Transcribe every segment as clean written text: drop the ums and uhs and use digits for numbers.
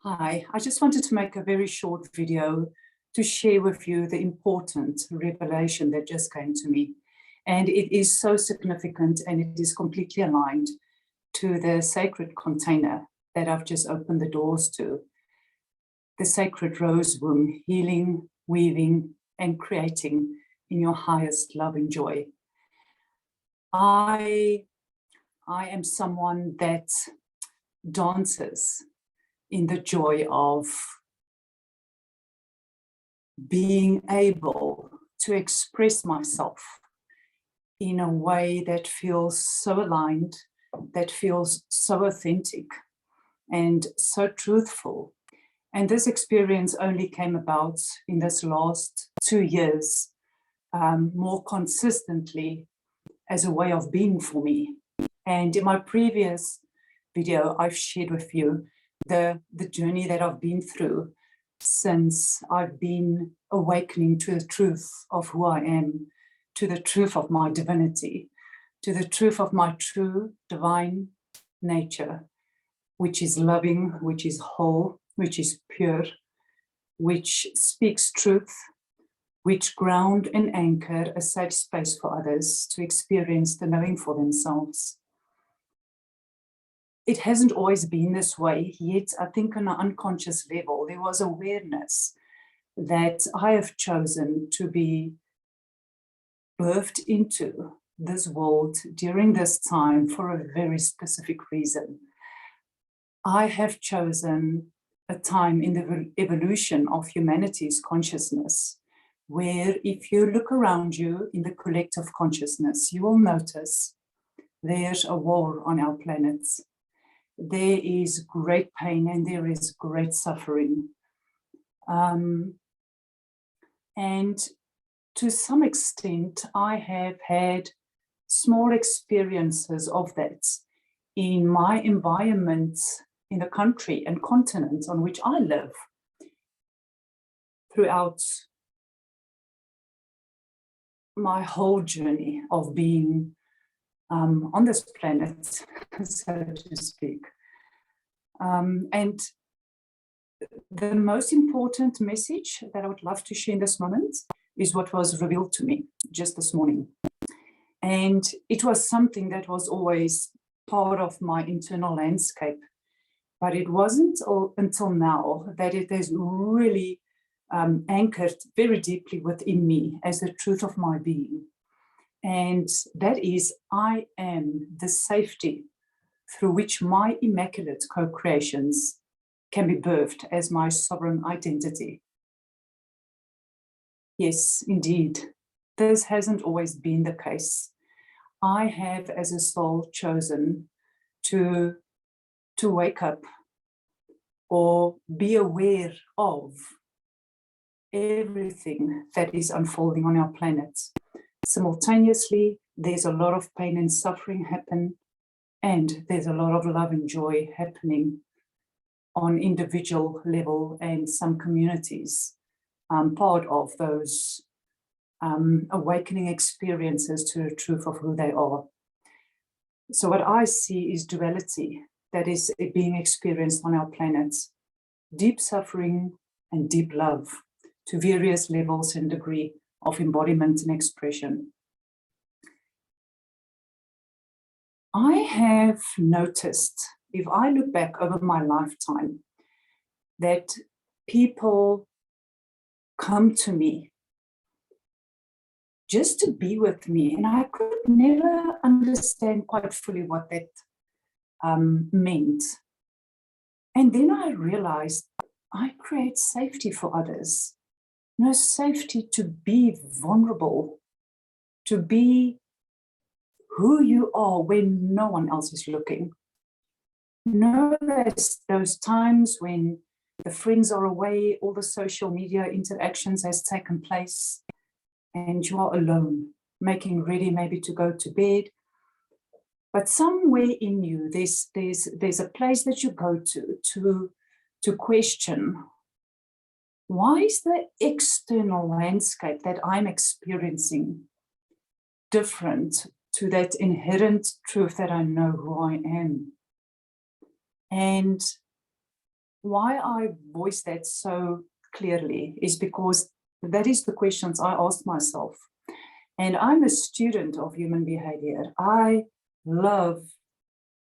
Hi, I just wanted to make a very short video to share with you the important revelation that just came to me. And it is so significant and it is completely aligned to the sacred container that I've just opened the doors to. The sacred rose womb, healing, weaving, and creating in your highest love and joy. I am someone that dances in the joy of being able to express myself in a way that feels so aligned, that feels so authentic and so truthful. And this experience only came about in this last 2 years, more consistently as a way of being for me. And in my previous video, I've shared with you the journey that I've been through since I've been awakening to the truth of who I am, to the truth of my divinity, to the truth of my true divine nature, which is loving, which is whole, which is pure, which speaks truth, which ground and anchor a safe space for others to experience the knowing for themselves. It hasn't always been this way, yet I think on an unconscious level, there was awareness that I have chosen to be birthed into this world during this time for a very specific reason. I have chosen a time in the evolution of humanity's consciousness where if you look around you in the collective consciousness, you will notice there's a war on our planet. There is great pain and there is great suffering. And to some extent, I have had small experiences of that in my environment, in the country and continent on which I live throughout my whole journey of being on this planet, so to speak. And the most important message that I would love to share in this moment is what was revealed to me just this morning. And it was something that was always part of my internal landscape, but it wasn't until now that it has really anchored very deeply within me as the truth of my being. And that is, I am the safety through which my immaculate co-creations can be birthed as my sovereign identity. Yes, indeed, this hasn't always been the case. I have, as a soul, chosen to wake up or be aware of everything that is unfolding on our planet. Simultaneously, there's a lot of pain and suffering happen, and there's a lot of love and joy happening on individual level and some communities, part of those awakening experiences to the truth of who they are. So what I see is duality that is being experienced on our planet, deep suffering and deep love to various levels and degree of embodiment and expression. I have noticed, if I look back over my lifetime, that people come to me just to be with me, and I could never understand quite fully what that meant. And then I realized I create safety for others. No, safety to be vulnerable, to be who you are when no one else is looking. Know that those times when the friends are away, all the social media interactions has taken place, and you are alone, making ready maybe to go to bed. But somewhere in you, there's a place that you go to question, why is the external landscape that I'm experiencing different to that inherent truth that I know who I am? And why I voice that so clearly is because that is the questions I asked myself. And I'm a student of human behavior. I love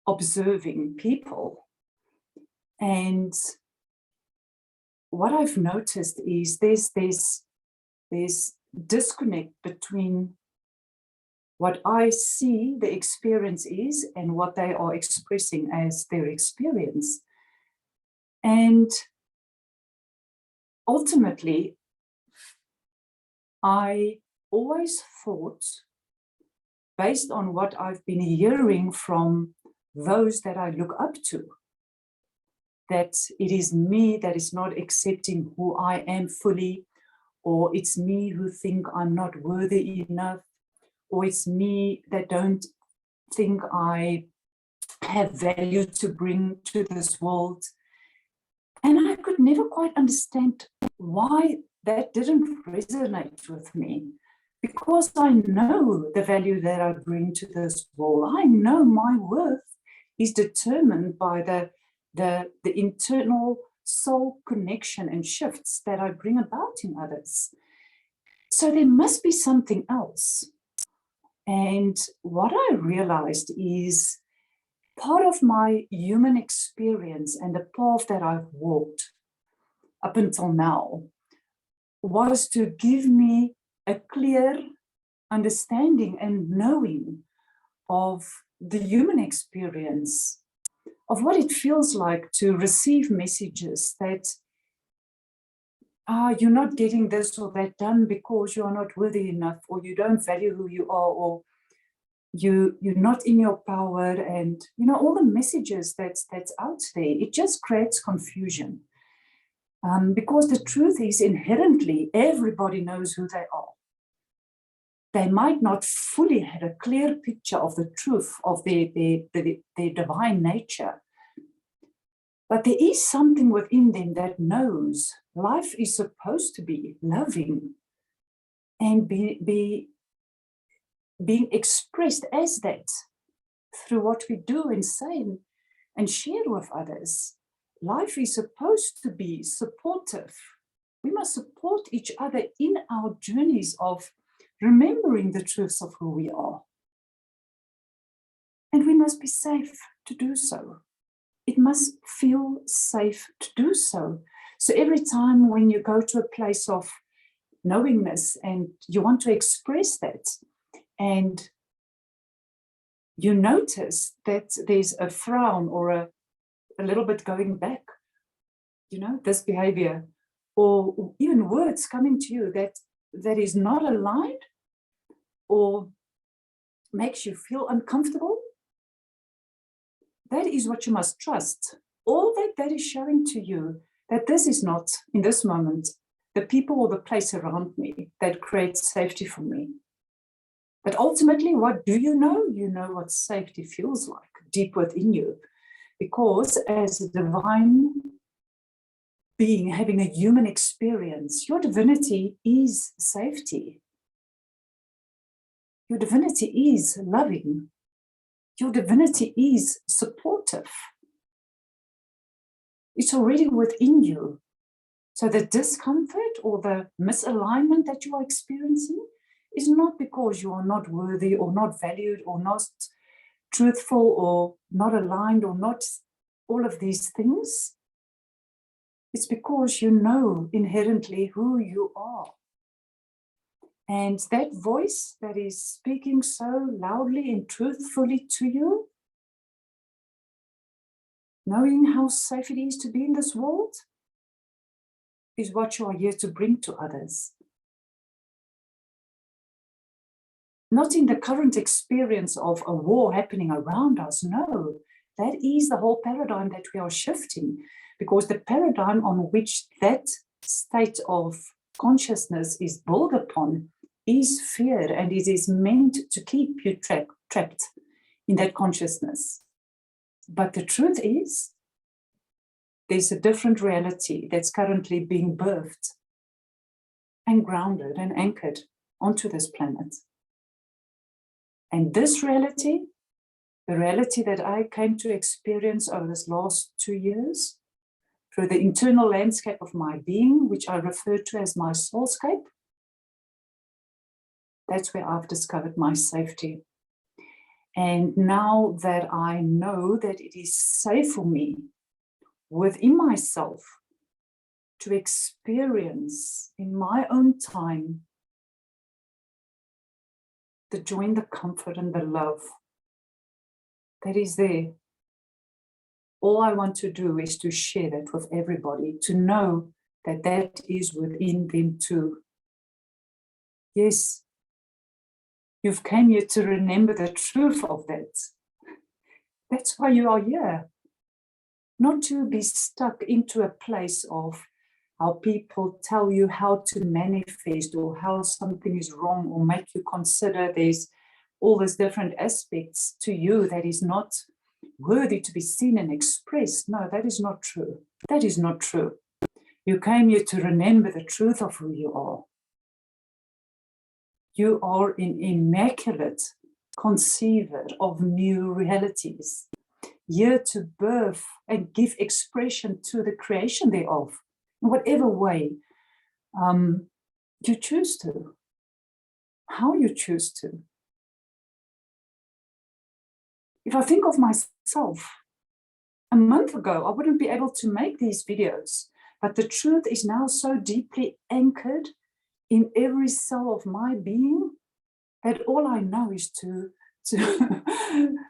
observing people. And what I've noticed is there's disconnect between what I see the experience is and what they are expressing as their experience. And ultimately, I always thought, based on what I've been hearing from those that I look up to, that it is me that is not accepting who I am fully, or it's me who think I'm not worthy enough, or it's me that don't think I have value to bring to this world. And I could never quite understand why that didn't resonate with me, because I know the value that I bring to this world. I know my worth is determined by the internal soul connection and shifts that I bring about in others. So there must be something else. And what I realized is part of my human experience and the path that I've walked up until now was to give me a clear understanding and knowing of the human experience, of what it feels like to receive messages that you're not getting this or that done because you are not worthy enough, or you don't value who you are, or you're not in your power, and all the messages that's out there. It just creates confusion, because the truth is, inherently everybody knows who they are. They might not fully have a clear picture of the truth of their divine nature, but there is something within them that knows life is supposed to be loving and being expressed as that through what we do and say and share with others. Life is supposed to be supportive. We must support each other in our journeys of remembering the truths of who we are. And we must be safe to do so. It must feel safe to do so. So every time when you go to a place of knowingness and you want to express that, and you notice that there's a frown or a little bit going back, this behavior, or even words coming to you that is not aligned or makes you feel uncomfortable, that is what you must trust. All that is showing to you that this is not, in this moment, the people or the place around me that creates safety for me. But ultimately, what do you know? You know what safety feels like deep within you. Because as a divine being having a human experience, your divinity is safety. Your divinity is loving. Your divinity is supportive. It's already within you. So the discomfort or the misalignment that you are experiencing is not because you are not worthy or not valued or not truthful or not aligned or not all of these things. It's because you know inherently who you are. And that voice that is speaking so loudly and truthfully to you, knowing how safe it is to be in this world, is what you are here to bring to others. Not in the current experience of a war happening around us, no. That is the whole paradigm that we are shifting, because the paradigm on which that state of consciousness is built upon is fear, and it is meant to keep you trapped in that consciousness. But the truth is, there's a different reality that's currently being birthed and grounded and anchored onto this planet. And this reality, the reality that I came to experience over this last 2 years, through the internal landscape of my being, which I refer to as my soulscape. That's where I've discovered my safety. And now that I know that it is safe for me within myself to experience in my own time the joy and the comfort and the love that is there. All I want to do is to share that with everybody, to know that that is within them too. Yes, you've came here to remember the truth of that. That's why you are here. Not to be stuck into a place of how people tell you how to manifest or how something is wrong, or make you consider there's all these different aspects to you that is not worthy to be seen and expressed. No, that is not true. That is not true. You came here to remember the truth of who you are. You are an immaculate conceiver of new realities, here to birth and give expression to the creation thereof, in whatever way you choose to, how you choose to. If I think of myself, a month ago, I wouldn't be able to make these videos, but the truth is now so deeply anchored in every cell of my being that all I know is to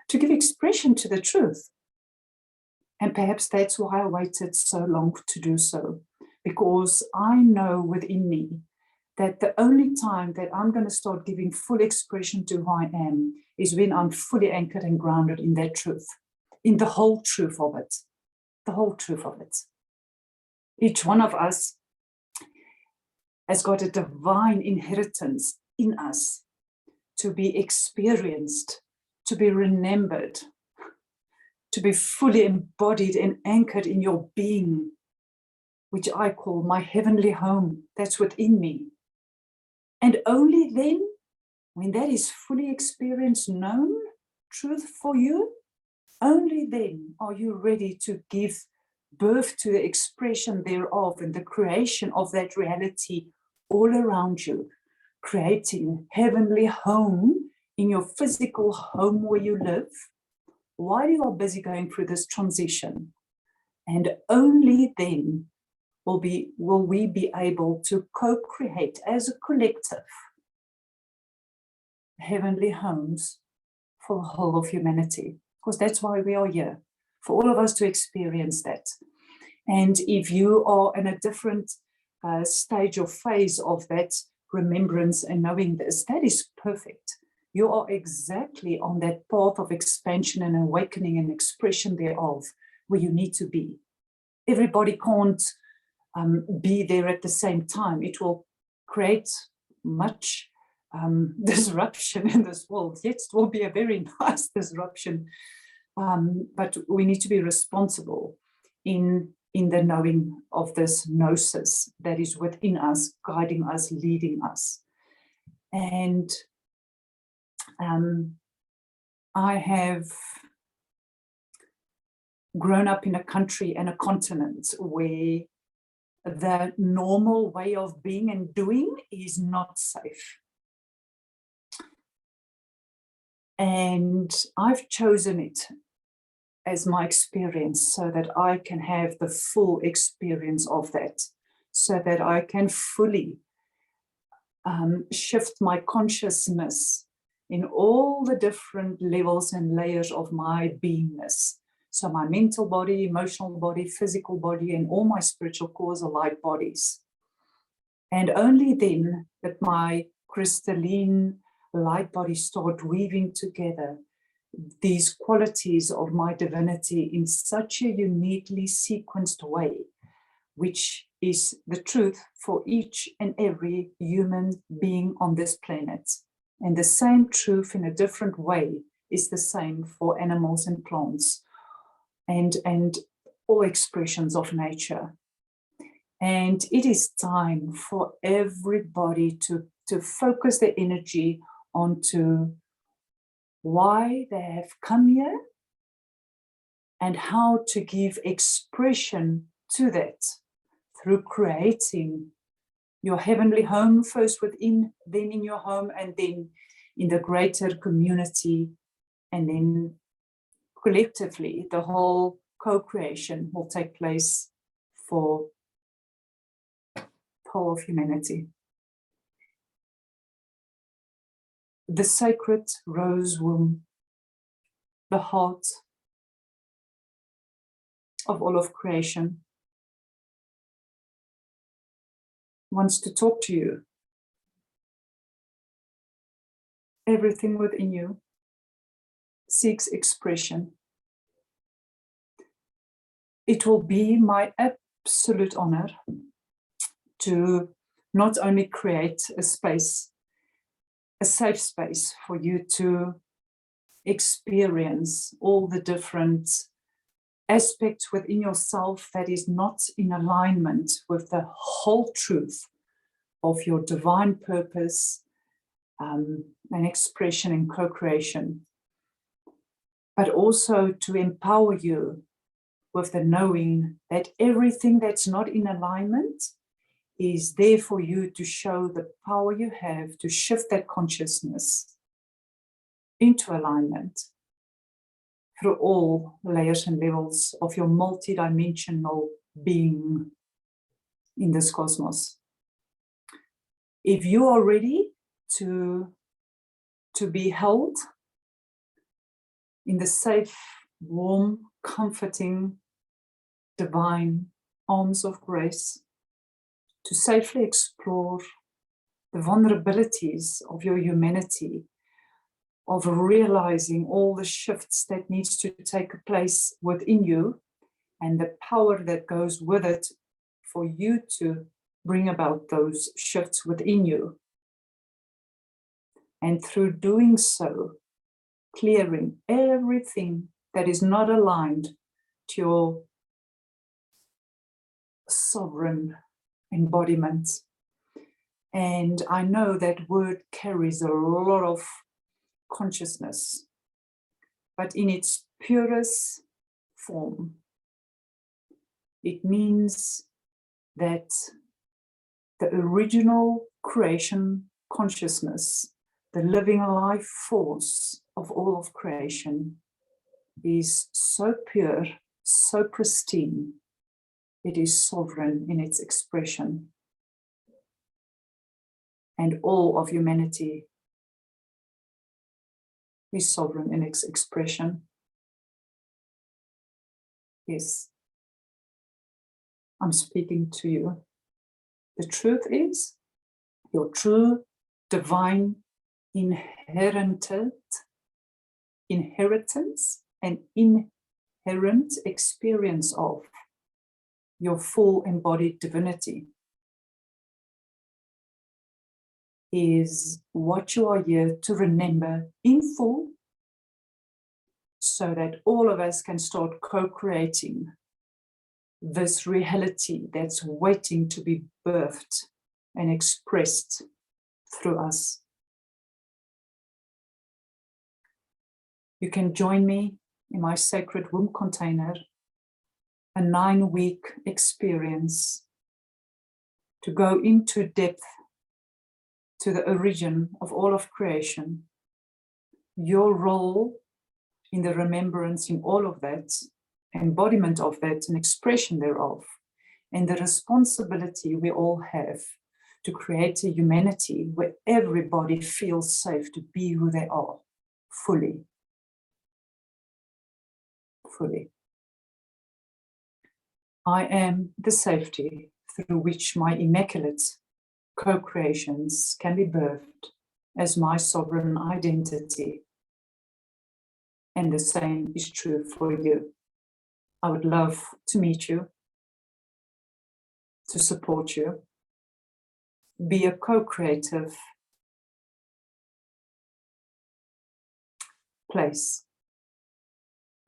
give expression to the truth. And perhaps that's why I waited so long to do so, because I know within me that the only time that I'm going to start giving full expression to who I am is when I'm fully anchored and grounded in that truth, in the whole truth of it, the whole truth of it. Each one of us has got a divine inheritance in us to be experienced, to be remembered, to be fully embodied and anchored in your being, which I call my heavenly home, that's within me. And only then, when that is fully experienced, known, truth for you, only then are you ready to give birth to the expression thereof and the creation of that reality all around you, creating heavenly home in your physical home where you live, while you are busy going through this transition. And only then will we be able to co-create as a collective heavenly homes for the whole of humanity. Because that's why we are here, for all of us to experience that. And if you are in a different stage or phase of that remembrance and knowing this, that is perfect. You are exactly on that path of expansion and awakening and expression thereof, where you need to be. Everybody can't be there at the same time. It will create much disruption in this world. Yes, it will be a very nice disruption, but we need to be responsible in the knowing of this gnosis that is within us, guiding us, leading us. And I have grown up in a country and a continent where the normal way of being and doing is not safe. And I've chosen it as my experience so that I can have the full experience of that, so that I can fully shift my consciousness in all the different levels and layers of my beingness. So my mental body, emotional body, physical body, and all my spiritual cores are light bodies. And only then that my crystalline light body start weaving together these qualities of my divinity in such a uniquely sequenced way, which is the truth for each and every human being on this planet. And the same truth in a different way is the same for animals and plants and all expressions of nature. And it is time for everybody to focus their energy onto why they have come here and how to give expression to that through creating your heavenly home, first within, then in your home, and then in the greater community, and then collectively the whole co-creation will take place for the whole of humanity. The sacred rose womb, the heart of all of creation, wants to talk to you. Everything within you seeks expression. It will be my absolute honor to not only create a space, a safe space for you to experience all the different aspects within yourself that is not in alignment with the whole truth of your divine purpose and expression and co-creation, but also to empower you with the knowing that everything that's not in alignment is there for you to show the power you have to shift that consciousness into alignment through all layers and levels of your multidimensional being in this cosmos. If you are ready to be held in the safe, warm, comforting, divine arms of grace, to safely explore the vulnerabilities of your humanity, of realizing all the shifts that needs to take place within you and the power that goes with it for you to bring about those shifts within you. And through doing so, clearing everything that is not aligned to your sovereign embodiment. And I know that word carries a lot of consciousness, but in its purest form, it means that the original creation consciousness, the living life force of all of creation, is so pure, so pristine. It is sovereign in its expression. And all of humanity is sovereign in its expression. Yes, I'm speaking to you. The truth is, your true divine inheritance and inherent experience of your full embodied divinity is what you are here to remember in full, so that all of us can start co-creating this reality that's waiting to be birthed and expressed through us. You can join me in my sacred womb container, a 9-week experience to go into depth to the origin of all of creation, your role in the remembrance in all of that, embodiment of that and expression thereof, and the responsibility we all have to create a humanity where everybody feels safe to be who they are, fully. Fully. I am the safety through which my immaculate co-creations can be birthed as my sovereign identity. And the same is true for you. I would love to meet you, to support you, be a co-creative place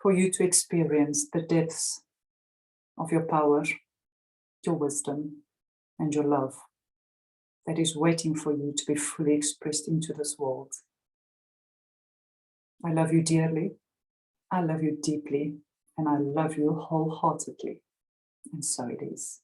for you to experience the depths of your power, your wisdom, and your love that is waiting for you to be fully expressed into this world. I love you dearly, I love you deeply, and I love you wholeheartedly. And so it is.